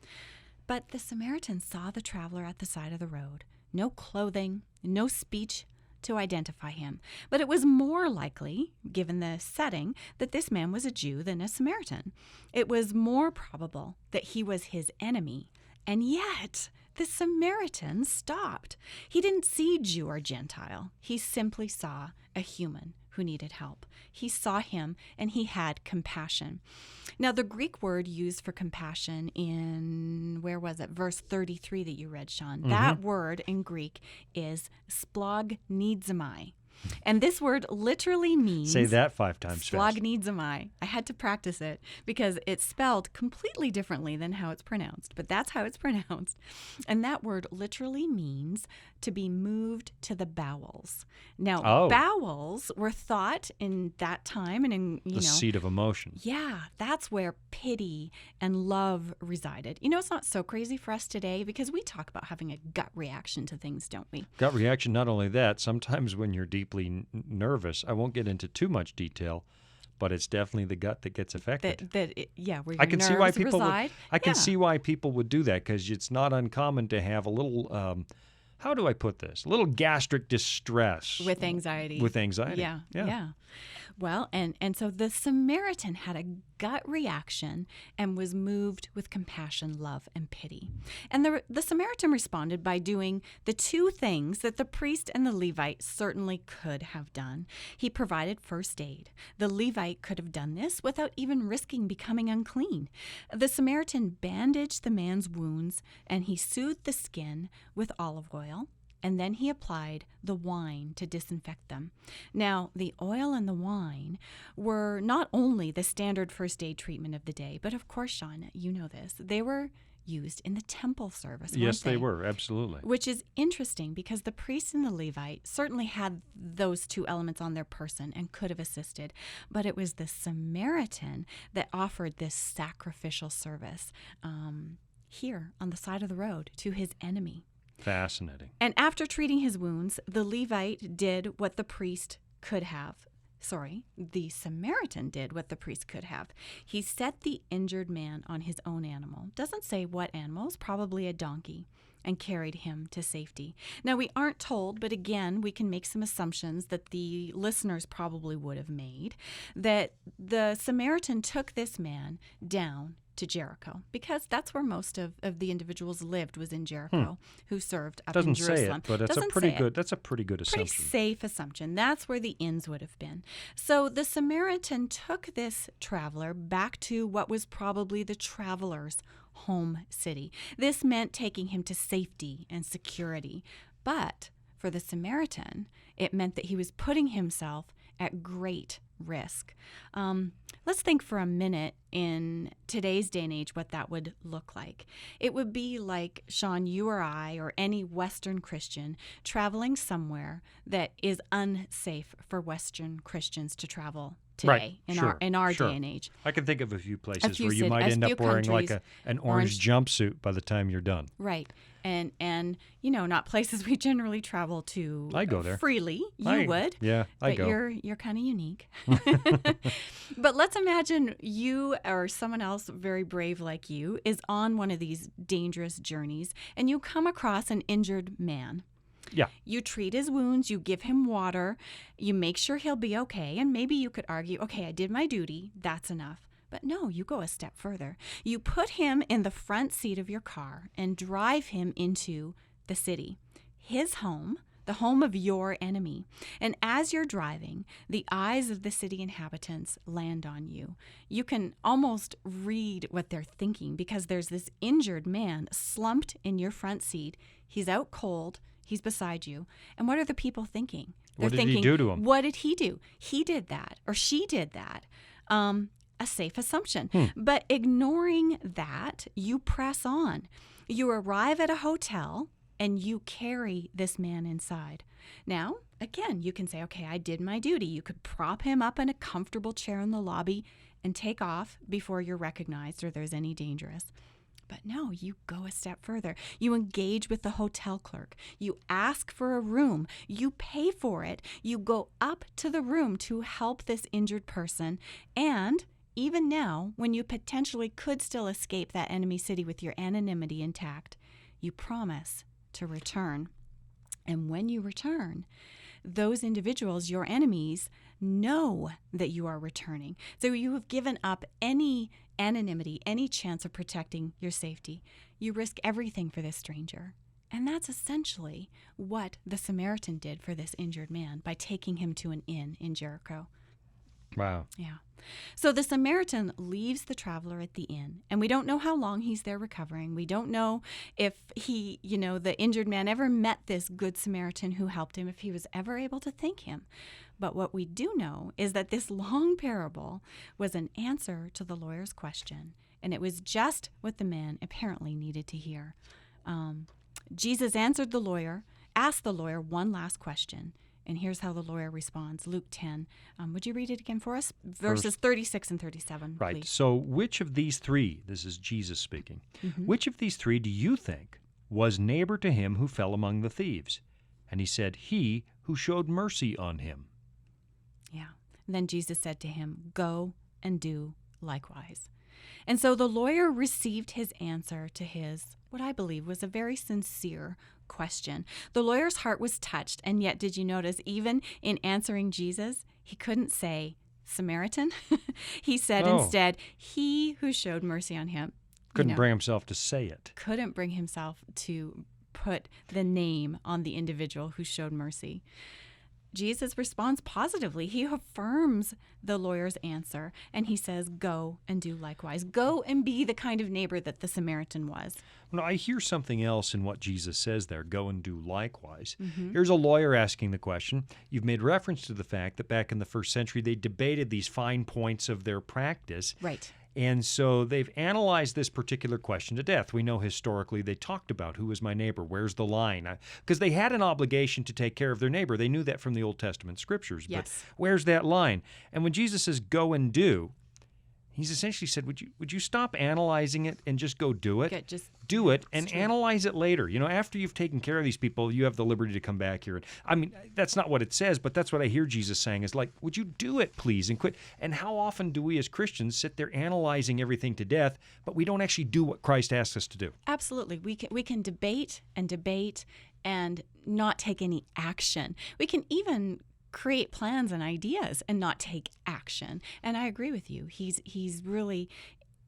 But the Samaritan saw the traveler at the side of the road. No clothing, no speech to identify him. But it was more likely, given the setting, that this man was a Jew than a Samaritan. It was more probable that he was his enemy. And yet, the Samaritan stopped. He didn't see Jew or Gentile. He simply saw a human who needed help. He saw him and he had compassion. Now, the Greek word used for compassion in, where was it? Verse 33 that you read, Shawn. That word in Greek is splagnidzomai. And this word literally means... Say that 5 times fast. Splagnidzomai. I had to practice it because it's spelled completely differently than how it's pronounced, but that's how it's pronounced. And that word literally means to be moved to the bowels. Now, bowels were thought in that time and in, the seat of emotion. Yeah, that's where pity and love resided. You know, it's not so crazy for us today because we talk about having a gut reaction to things, don't we? Gut reaction, not only that, sometimes when you're deeply nervous, I won't get into too much detail, but it's definitely the gut that gets affected. Where your I can see why people reside. I can see why people would do that because it's not uncommon to have a little how do I put this? A little gastric distress. With anxiety. With anxiety. Yeah. Well, and so the Samaritan had a gut reaction and was moved with compassion, love, and pity. And the Samaritan responded by doing the two things that the priest and the Levite certainly could have done. He provided first aid. The Levite could have done this without even risking becoming unclean. The Samaritan bandaged the man's wounds, and he soothed the skin with olive oil. And then he applied the wine to disinfect them. Now, the oil and the wine were not only the standard first aid treatment of the day, but of course, Shawn, you know this, they were used in the temple service, weren't Yes, they were, absolutely. Which is interesting because the priest and the Levite certainly had those two elements on their person and could have assisted, but it was the Samaritan that offered this sacrificial service here on the side of the road to his enemy. Fascinating. And after treating his wounds, the Levite did what the priest could have. The Samaritan did what the priest could have. He set the injured man on his own animal. Doesn't say what animals, probably a donkey, and carried him to safety. Now, we aren't told, but again, we can make some assumptions that the listeners probably would have made, that the Samaritan took this man down to Jericho, because that's where most of the individuals lived, was in Jericho, who served up in Jerusalem. Doesn't say it, but that's a pretty good assumption. Pretty safe assumption. That's where the inns would have been. So the Samaritan took this traveler back to what was probably the traveler's home city. This meant taking him to safety and security. But for the Samaritan, it meant that he was putting himself at great risk. Let's think for a minute in today's day and age what that would look like. It would be like, Shawn, you or I or any Western Christian traveling somewhere that is unsafe for Western Christians to travel today, right. in our day and age. I can think of a few places where you might end up wearing like an orange jumpsuit by the time you're done. Right. And not places we generally travel to. I go there freely. You would. Yeah, I go. But you're kind of unique. But let's imagine you or someone else very brave like you is on one of these dangerous journeys, and you come across an injured man. Yeah. You treat his wounds, you give him water, you make sure he'll be okay, and maybe you could argue, okay, I did my duty, that's enough. But no, you go a step further. You put him in the front seat of your car and drive him into the city, his home, the home of your enemy. And as you're driving, the eyes of the city inhabitants land on you. You can almost read what they're thinking, because there's this injured man slumped in your front seat. He's out cold. He's beside you. And what are the people thinking? They're thinking, he do to him? What did he do? He did that, or she did that. A safe assumption. But ignoring that, you press on. You arrive at a hotel and you carry this man inside. Now, again, you can say, okay, I did my duty. You could prop him up in a comfortable chair in the lobby and take off before you're recognized or there's any dangerous. But no, you go a step further. You engage with the hotel clerk. You ask for a room. You pay for it. You go up to the room to help this injured person. And even now, when you potentially could still escape that enemy city with your anonymity intact, you promise to return. And when you return, those individuals, your enemies, know that you are returning. So you have given up any anonymity, any chance of protecting your safety. You risk everything for this stranger. And that's essentially what the Samaritan did for this injured man by taking him to an inn in Jericho. Wow. Yeah. So the Samaritan leaves the traveler at the inn, and we don't know how long he's there recovering. We don't know if he, the injured man ever met this good Samaritan who helped him, if he was ever able to thank him. But what we do know is that this long parable was an answer to the lawyer's question, and it was just what the man apparently needed to hear. Jesus asked the lawyer one last question. And here's how the lawyer responds. Luke 10. Would you read it again for us? Verses 36 and 37, right. Please. So which of these three, this is Jesus speaking, which of these three do you think was neighbor to him who fell among the thieves? And he said, he who showed mercy on him. Yeah. And then Jesus said to him, go and do likewise. And so the lawyer received his answer to his, what I believe was a very sincere question. The lawyer's heart was touched, and yet did you notice, even in answering Jesus, he couldn't say Samaritan. He said instead, he who showed mercy on him. Couldn't bring himself to say it. Couldn't bring himself to put the name on the individual who showed mercy. Jesus responds positively. He affirms the lawyer's answer, and he says, go and do likewise. Go and be the kind of neighbor that the Samaritan was. Well, I hear something else in what Jesus says there, go and do likewise. Mm-hmm. Here's a lawyer asking the question. You've made reference to the fact that back in the first century, they debated these fine points of their practice. Right. And so they've analyzed this particular question to death. We know historically they talked about who is my neighbor, where's the line? Because they had an obligation to take care of their neighbor. They knew that from the Old Testament scriptures. Yes. But where's that line? And when Jesus says go and do, he's essentially said, would you stop analyzing it and just go do it? Good, just do it and analyze it later. You know, after you've taken care of these people, you have the liberty to come back here. I mean, that's not what it says, but that's what I hear Jesus saying is like, would you do it, please, and quit? And how often do we as Christians sit there analyzing everything to death, but we don't actually do what Christ asks us to do? Absolutely. We can debate and not take any action. We can even create plans and ideas and not take action. And I agree with you. He's really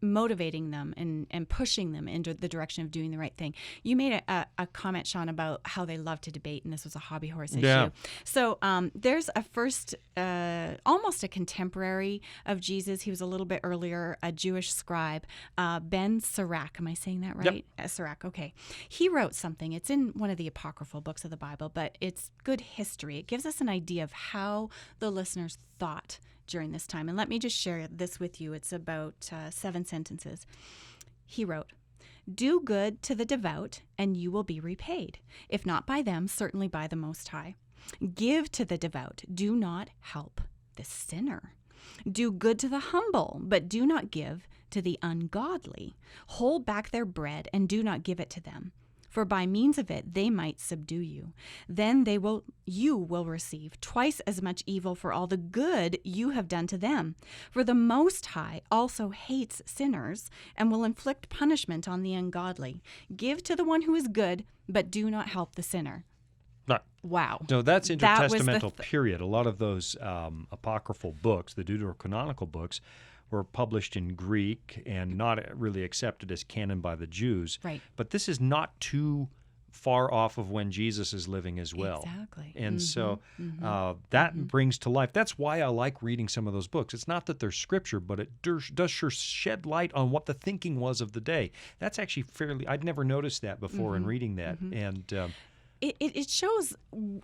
motivating them and pushing them into the direction of doing the right thing. You made a comment, Shawn, about how they love to debate, and this was a hobby horse issue. Yeah. So there's a first, almost a contemporary of Jesus. He was a little bit earlier, a Jewish scribe, Ben Sirach. Am I saying that right? Yep. Sirach, okay. He wrote something. It's in one of the apocryphal books of the Bible, but it's good history. It gives us an idea of how the listeners thought during this time. And let me just share this with you. It's about 7 sentences. He wrote, "Do good to the devout, and you will be repaid. If not by them, certainly by the Most High. Give to the devout. Do not help the sinner. Do good to the humble, but do not give to the ungodly. Hold back their bread, and do not give it to them. For by means of it they might subdue you. Then you will receive twice as much evil for all the good you have done to them. For the Most High also hates sinners and will inflict punishment on the ungodly. Give to the one who is good, but do not help the sinner." Wow. No, that's intertestamental, That was period. A lot of those apocryphal books, the deuterocanonical books, were published in Greek and not really accepted as canon by the Jews. Right. But this is not too far off of when Jesus is living as well. Exactly. And so that brings to life. That's why I like reading some of those books. It's not that they're scripture, but it does sure shed light on what the thinking was of the day. That's actually I'd never noticed that before in reading that. And It shows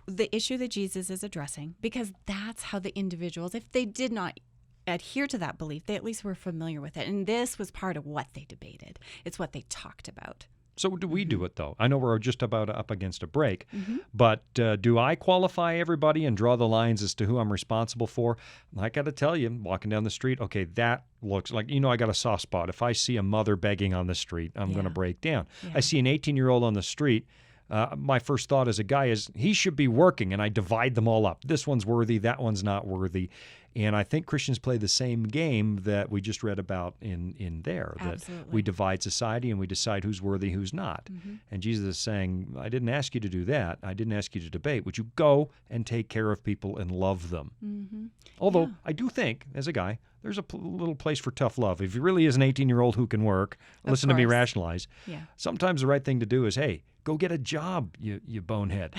the issue that Jesus is addressing, because that's how the individuals, if they did not adhere to that belief, they at least were familiar with it. And this was part of what they debated. It's what they talked about. so do we do it, though? I know we're just about up against a break, but do I qualify everybody and draw the lines as to who I'm responsible for? I got to tell you, walking down the street, okay, that looks like, I got a soft spot. If I see a mother begging on the street, I'm going to break down. Yeah. I see an 18-year-old on the street, my first thought as a guy is he should be working, and I divide them all up. This one's worthy, that one's not worthy. And I think Christians play the same game that we just read about in there, that Absolutely. we divide society and we decide who's worthy, who's not. And Jesus is saying, I didn't ask you to do that. I didn't ask you to debate. Would you go and take care of people and love them? Although I do think, as a guy, there's a little place for tough love. If he really is an 18-year-old who can work, listen to me course. rationalize. Yeah. Sometimes the right thing to do is, hey, go get a job, you bonehead.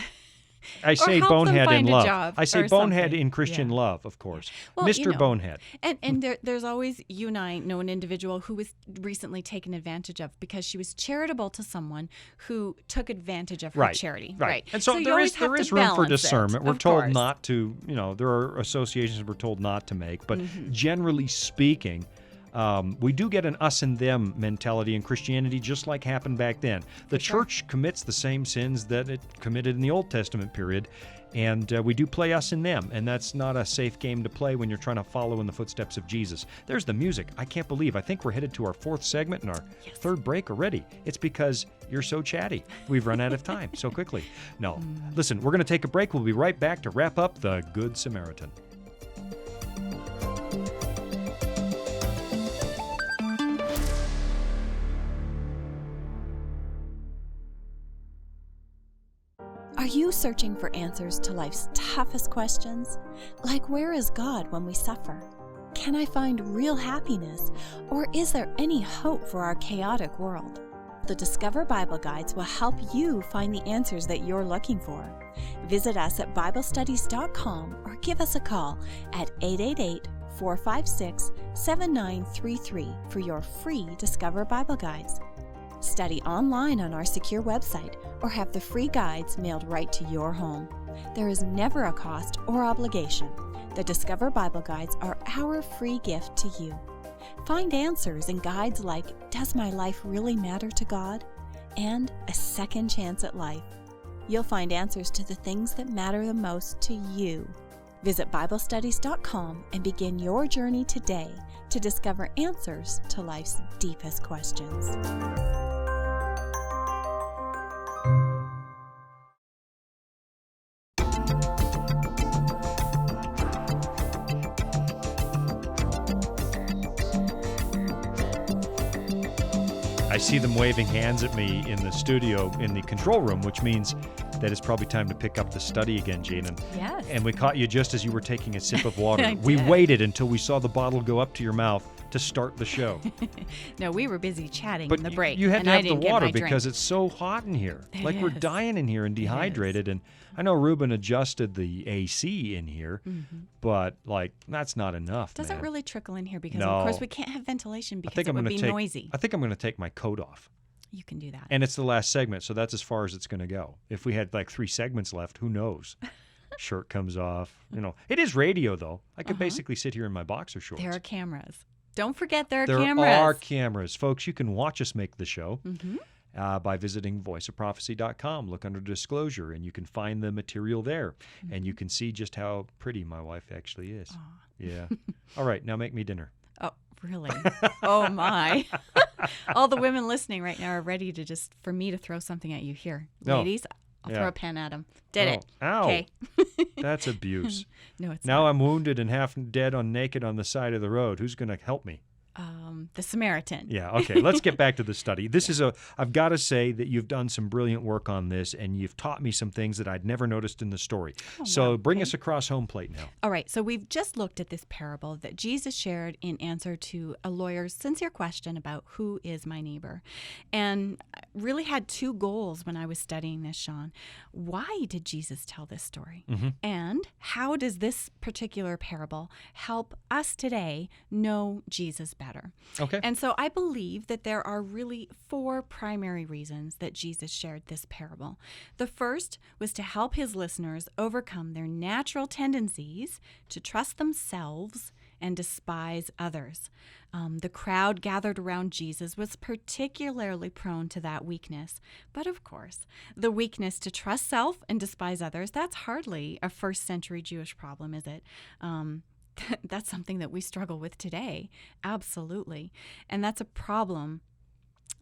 I say help them bonehead in find a love. job I say or bonehead something. in Christian Yeah. love, of course. Well, Mr. Bonehead. And there's always, you and I know an individual who was recently taken advantage of because she was charitable to someone who took advantage of her charity. Right. And so you there always is have to room for balance it, discernment. We're of told course. not to, there are associations we're told not to make. But generally speaking, we do get an us and them mentality in Christianity, just like happened back then. The church commits the same sins that it committed in the Old Testament period, and we do play us and them, and that's not a safe game to play when you're trying to follow in the footsteps of Jesus. There's the music. I can't believe. I think we're headed to our 4th segment and our 3rd break already. It's because you're so chatty. We've run out of time so quickly. No. Listen, we're going to take a break. We'll be right back to wrap up The Good Samaritan. Are you searching for answers to life's toughest questions? Like, where is God when we suffer? Can I find real happiness? Or is there any hope for our chaotic world? The Discover Bible Guides will help you find the answers that you're looking for. Visit us at BibleStudies.com or give us a call at 888-456-7933 for your free Discover Bible Guides. Study online on our secure website or have the free guides mailed right to your home. There is never a cost or obligation. The Discover Bible Guides are our free gift to you. Find answers in guides like Does My Life Really Matter to God? And A Second Chance at Life. You'll find answers to the things that matter the most to you. Visit BibleStudies.com and begin your journey today to discover answers to life's deepest questions. I see them waving hands at me in the studio, in the control room, which means that it's probably time to pick up the study again, Jane. Yes. And we caught you just as you were taking a sip of water. I We did. waited until we saw the bottle go up to your mouth to start the show. No, we were busy chatting But in the break. you had and to I have the didn't get water my drink. because it's so hot in here. It Like we're is. dying in here and dehydrated. And I know Ruben adjusted the AC in here, but like that's not enough. Doesn't man. really trickle in here because, No. of course, we can't have ventilation I because think it I'm would going be to take. noisy. I think I'm going to take my coat off. You can do that. And it's the last segment, so that's as far as it's going to go. If we had like 3 segments left, who knows? Shirt comes off. You know, it is radio though. I could basically sit here in my boxer shorts. There are cameras. Don't forget there are There cameras. are cameras, folks. You can watch us make the show Mm-hmm. by visiting voiceofprophecy.com. Look under disclosure, and you can find the material there, and you can see just how pretty my wife actually is. Aw. Yeah. All right, now make me dinner. Oh, really? Oh, my. All the women listening right now are ready to just, for me to throw something at you here. No. Ladies, I'll Yeah. throw a pen at them. Did it. Oh, ow. Okay. That's abuse. No, it's Now not. I'm wounded and half dead naked on the side of the road. Who's going to help me? The Samaritan. Yeah, okay. Let's get back to the study. This is I've got to say that you've done some brilliant work on this, and you've taught me some things that I'd never noticed in the story. So wow. bring Okay. us across home plate now. All right, so we've just looked at this parable that Jesus shared in answer to a lawyer's sincere question about who is my neighbor. And I really had 2 goals when I was studying this, Shawn. Why did Jesus tell this story? And how does this particular parable help us today know Jesus better? Okay. And so I believe that there are really 4 primary reasons that Jesus shared this parable. The first was to help his listeners overcome their natural tendencies to trust themselves and despise others. The crowd gathered around Jesus was particularly prone to that weakness. But of course, the weakness to trust self and despise others, that's hardly a first century Jewish problem, is it? That's something that we struggle with today. Absolutely. And that's a problem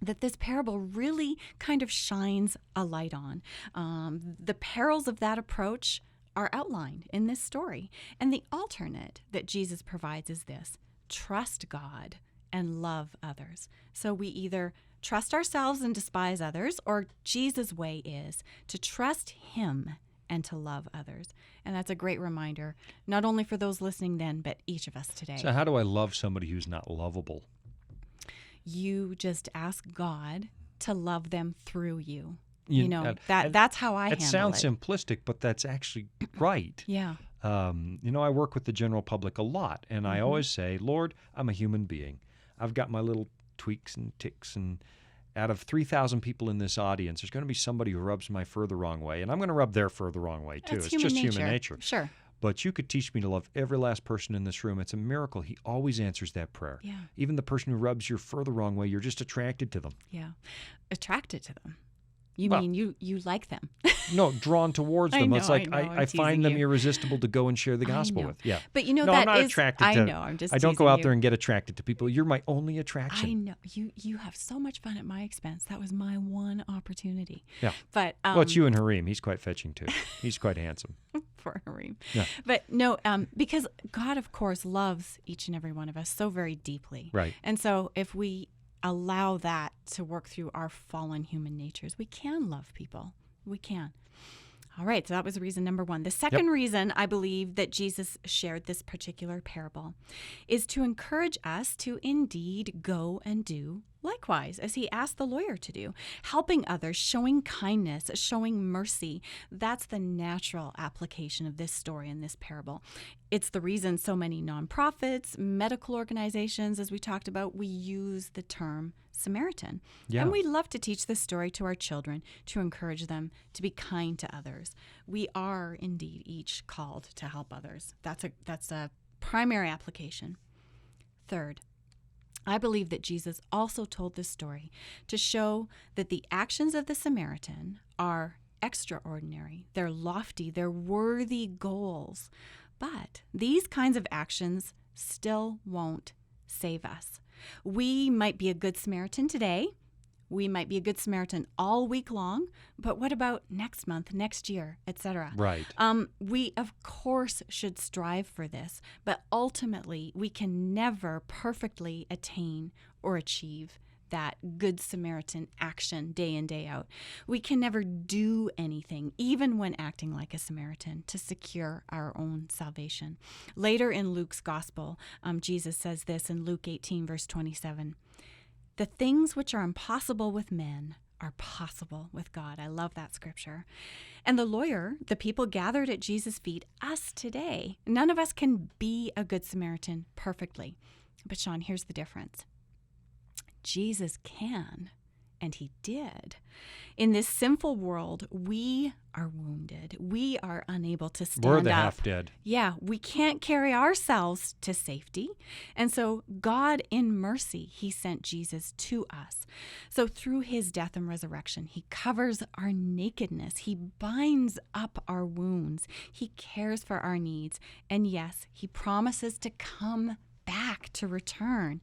that this parable really kind of shines a light on. The perils of that approach are outlined in this story. And the alternate that Jesus provides is this: trust God and love others. So we either trust ourselves and despise others, or Jesus' way is to trust him and to love others. And that's a great reminder, not only for those listening then, but each of us today. So how do I love somebody who's not lovable? You just ask God to love them through you. You- You know, and- that's how I It handle sounds it. simplistic, but that's actually right. Yeah. You know, I work with the general public a lot, and I Mm-hmm. always say, Lord, I'm a human being. I've got my little tweaks and ticks, and out of 3,000 people in this audience, there's going to be somebody who rubs my fur the wrong way, and I'm going to rub their fur the wrong way, too. That's It's just human nature. Sure. But you could teach me to love every last person in this room. It's a miracle. He always answers that prayer. Yeah. Even the person who rubs your fur the wrong way, you're just attracted to them. Yeah. Attracted to them. You Well- mean you like them? No, drawn towards I them. know, It's like I know, I'm I find them teasing you. irresistible to go and share the I gospel know. with. Yeah. But you know No, that I'm not is- attracted I to. know, I'm just I don't go teasing out you. there and get attracted to people. You're my only attraction. I know. You have so much fun at my expense. That was my one opportunity. Yeah. But Well, it's you and Hareem. He's quite fetching too. He's quite handsome. for Hareem. Yeah. But no, because God, of course, loves each and every one of us so very deeply. Right. And so if we allow that to work through our fallen human natures, we can love people. We can. All right, so that was reason number one. The second reason I believe that Jesus shared this particular parable is to encourage us to indeed go and do likewise, as he asked the lawyer to do, helping others, showing kindness, showing mercy. That's the natural application of this story and this parable. It's the reason so many nonprofits, medical organizations, as we talked about, we use the term Samaritan. Yeah. And we love to teach this story to our children to encourage them to be kind to others. We are indeed each called to help others. That's a primary application. Third, I believe that Jesus also told this story to show that the actions of the Samaritan are extraordinary, they're lofty, they're worthy goals. But these kinds of actions still won't save us. We might be a good Samaritan today. We might be a good Samaritan all week long, but what about next month, next year, etc.? Right. We, of course, should strive for this, but ultimately, we can never perfectly attain or achieve that good Samaritan action day in, day out. We can never do anything, even when acting like a Samaritan, to secure our own salvation. Later in Luke's gospel, Jesus says this in Luke 18, verse 27. The things which are impossible with men are possible with God. I love that scripture. And the lawyer, the people gathered at Jesus' feet, us today, none of us can be a good Samaritan perfectly. But Shawn, here's the difference. Jesus can, and he did. In this sinful world, we are wounded. We are unable to stand up. We're the half dead. Yeah, we can't carry ourselves to safety. And so God, in mercy, he sent Jesus to us. So through his death and resurrection, he covers our nakedness. He binds up our wounds. He cares for our needs. And yes, he promises to come back, to return.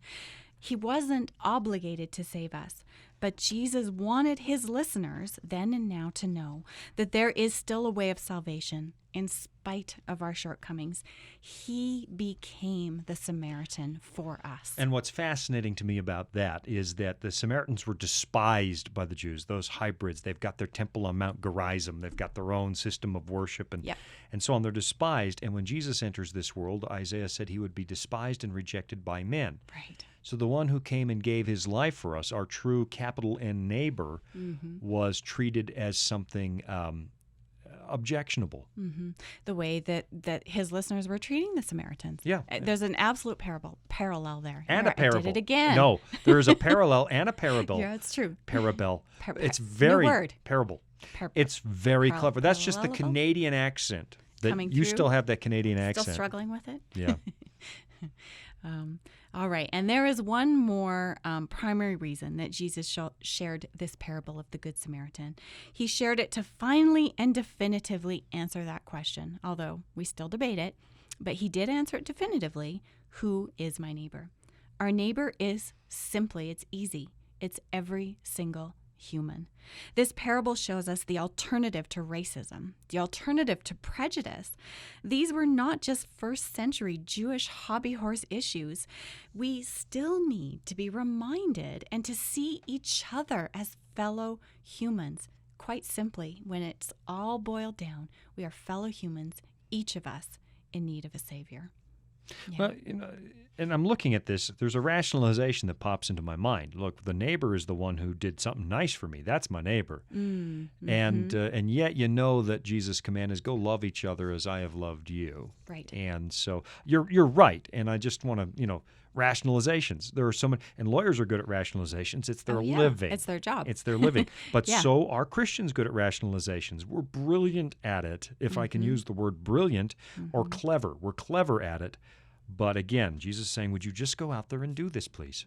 He wasn't obligated to save us, but Jesus wanted his listeners then and now to know that there is still a way of salvation in spite of our shortcomings. He became the Samaritan for us. And what's fascinating to me about that is that the Samaritans were despised by the Jews, those hybrids. They've got their temple on Mount Gerizim. They've got their own system of worship and so on. They're despised. And when Jesus enters this world, Isaiah said he would be despised and rejected by men. Right. So the one who came and gave his life for us, our true capital N neighbor, was treated as something objectionable. The way that his listeners were treating the Samaritans. Yeah. There's an absolute parallel there. And Here, a parable. I did it again. No, there is a parallel and a parable. Yeah, it's true. Parable. It's very new word. Parable. It's very clever. That's just the parallel. Canadian accent. That Coming you through. still have that Canadian accent. Still struggling with it? Yeah. All right. And there is one more primary reason that Jesus shared this parable of the Good Samaritan. He shared it to finally and definitively answer that question, although we still debate it. But he did answer it definitively. Who is my neighbor? Our neighbor is simply, it's easy. It's every single human. This parable shows us the alternative to racism, the alternative to prejudice. These were not just first century Jewish hobby horse issues. We still need to be reminded and to see each other as fellow humans. Quite simply, when it's all boiled down, we are fellow humans, each of us in need of a Savior. Yeah. Well, and I'm looking at this. There's a rationalization that pops into my mind. Look, the neighbor is the one who did something nice for me. That's my neighbor. And yet you know that Jesus' command is go love each other as I have loved you. Right. And so you're right. And I just want to, rationalizations. There are so many, and lawyers are good at rationalizations. It's their living. It's their job. It's their living. But so are Christians good at rationalizations. We're brilliant at it, if I can use the word brilliant, or clever. We're clever at it. But again, Jesus is saying, would you just go out there and do this, please?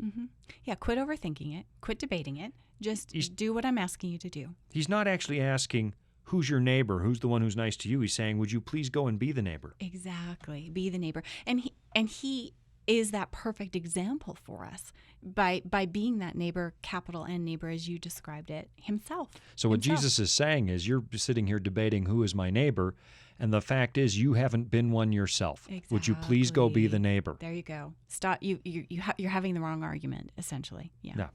Yeah, quit overthinking it. Quit debating it. Just do what I'm asking you to do. He's not actually asking, who's your neighbor? Who's the one who's nice to you? He's saying, would you please go and be the neighbor? Exactly. Be the neighbor. And he is that perfect example for us by being that neighbor, capital N neighbor, as you described it, himself. So what Jesus is saying is, you're sitting here debating who is my neighbor, and the fact is you haven't been one yourself. Exactly. Would you please go be the neighbor? There you go. Stop. You're having the wrong argument, essentially. Yeah.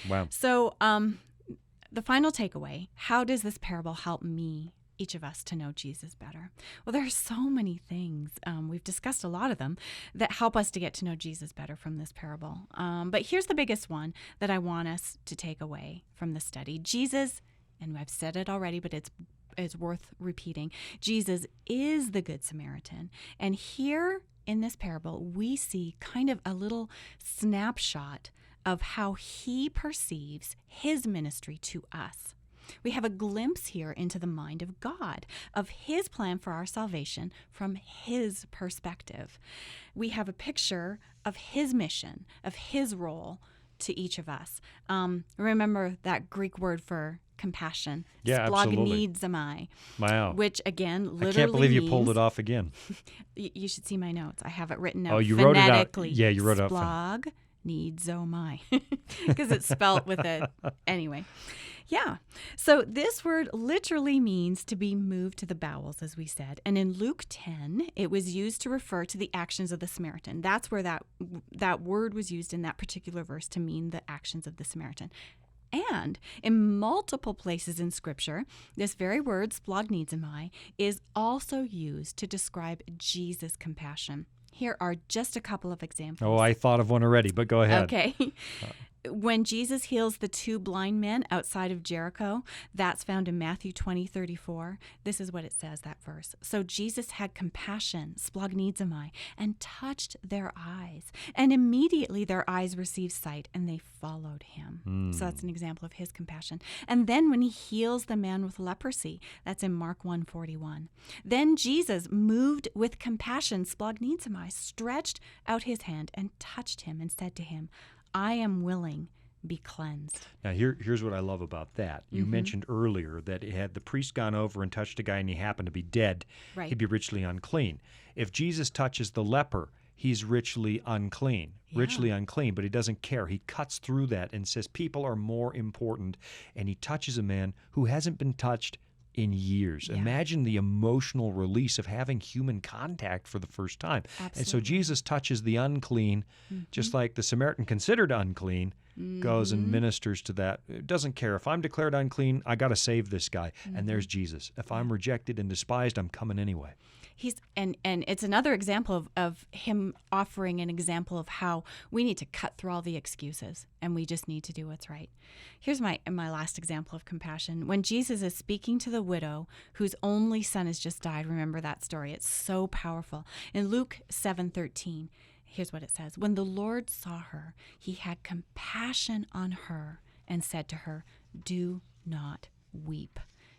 Wow. So the final takeaway: how does this parable help me each of us to know Jesus better? Well, there are so many things. We've discussed a lot of them that help us to get to know Jesus better from this parable. But here's the biggest one that I want us to take away from the study. Jesus, and I've said it already, but it's worth repeating, Jesus is the Good Samaritan. And here in this parable, we see kind of a little snapshot of how he perceives his ministry to us. We have a glimpse here into the mind of God, of his plan for our salvation from his perspective. We have a picture of his mission, of his role to each of us. Remember that Greek word for compassion, Yeah, absolutely. splagnidzomai, Wow. which again literally I can't believe you pulled means- it off again. You should see my notes. I have it written out. Oh, you wrote it out. phonetically. Yeah, you wrote it out. Splagnidzomai, because it's spelt with a anyway. Yeah. So this word literally means to be moved to the bowels, as we said. And in Luke 10, it was used to refer to the actions of the Samaritan. That's where that word was used in that particular verse to mean the actions of the Samaritan. And in multiple places in Scripture, this very word, splagnidzomai, is also used to describe Jesus' compassion. Here are just a couple of examples. Oh, I thought of one already, but go ahead. Okay. When Jesus heals the two blind men outside of Jericho, that's found in Matthew 20:34. This is what it says, that verse. So Jesus had compassion, splagnidzomai, and touched their eyes. And immediately their eyes received sight, and they followed him. So that's an example of his compassion. And then when he heals the man with leprosy, that's in Mark 1:41. Then Jesus, moved with compassion, splagnidzomai, stretched out his hand and touched him and said to him, I am willing, be cleansed. Now, here's what I love about that. You mentioned earlier that had the priest gone over and touched a guy and he happened to be dead, Right. he'd be ritually unclean. If Jesus touches the leper, he's ritually unclean, but he doesn't care. He cuts through that and says people are more important, and he touches a man who hasn't been touched in years. Yeah. Imagine the emotional release of having human contact for the first time. Absolutely. And so Jesus touches the unclean, just like the Samaritan considered unclean, goes and ministers to that. It doesn't care. If I'm declared unclean, I got to save this guy. And there's Jesus. If I'm rejected and despised, I'm coming anyway. And it's another example of him offering an example of how we need to cut through all the excuses and we just need to do what's right. Here's my last example of compassion. When Jesus is speaking to the widow whose only son has just died, remember that story. It's so powerful. In Luke 7:13, here's what it says. When the Lord saw her, he had compassion on her and said to her, do not weep.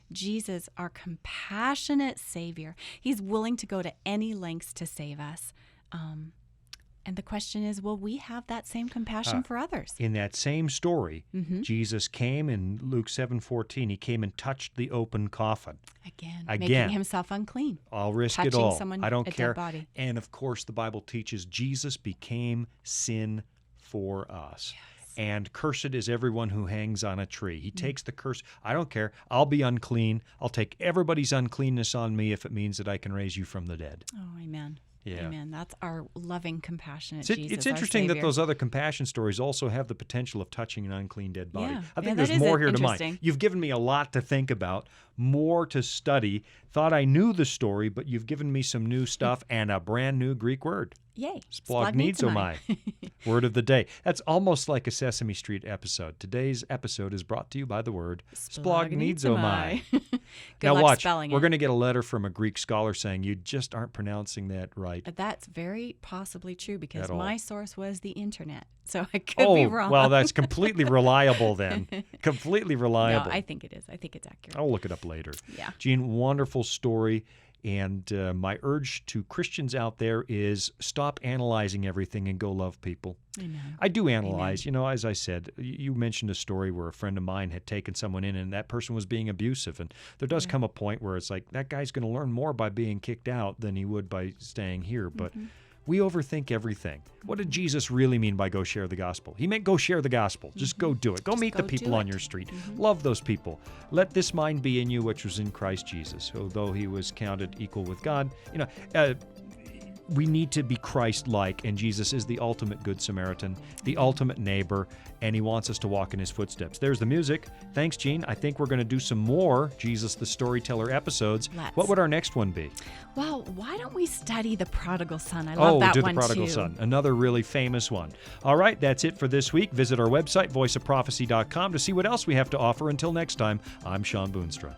Jesus, our compassionate Savior, he's willing to go to any lengths to save us. And the question is, will we have that same compassion for others? In that same story, Jesus came in Luke 7:14. He came and touched the open coffin. Again. Again. Making himself unclean. I'll risk it Touching all. someone, I don't a dead care. body. And of course, the Bible teaches Jesus became sin for us. And cursed is everyone who hangs on a tree. He takes the curse. I don't care. I'll be unclean. I'll take everybody's uncleanness on me if it means that I can raise you from the dead. Oh, amen. Yeah. Amen. That's our loving, compassionate It's, Jesus, it's our interesting that Savior. those other compassion stories also have the potential of touching an unclean dead body. Yeah. I Yeah, think that there's is more here to interesting. mind. You've given me a lot to think about, more to study. Thought I knew the story, but you've given me some new stuff and a brand new Greek word. Yay. Splagnidzomai. Word of the day. That's almost like a Sesame Street episode. Today's episode is brought to you by the word splagnidzomai. Good Now luck watch, spelling we're it. going to get a letter from a Greek scholar saying you just aren't pronouncing that right. That's very possibly true because At all. my source was the internet. So I could be wrong. Well, that's completely reliable then. Completely No, reliable. I think it is. I think it's accurate. I'll look it up later. Yeah. Jean, wonderful story. And my urge to Christians out there is stop analyzing everything and go love people. Amen. I do analyze. You know, as I said, you mentioned a story where a friend of mine had taken someone in and that person was being abusive. And there does come a point where it's like, that guy's going to learn more by being kicked out than he would by staying here. But we overthink everything. What did Jesus really mean by go share the gospel? He meant go share the gospel. Just go do it. Go Just meet go the people do on it. your street. Love those people. Let this mind be in you, which was in Christ Jesus. Although he was counted equal with God. You know, we need to be Christ-like, and Jesus is the ultimate Good Samaritan, the ultimate neighbor, and he wants us to walk in his footsteps. There's the music. Thanks, Jean. I think we're going to do some more Jesus the Storyteller episodes. Let's. What would our next one be? Well, why don't we study the prodigal son? I love that do one the prodigal too. son. Another really famous one. All right, that's it for this week. Visit our website, voiceofprophecy.com, to see what else we have to offer. Until next time, I'm Shawn Boonstra.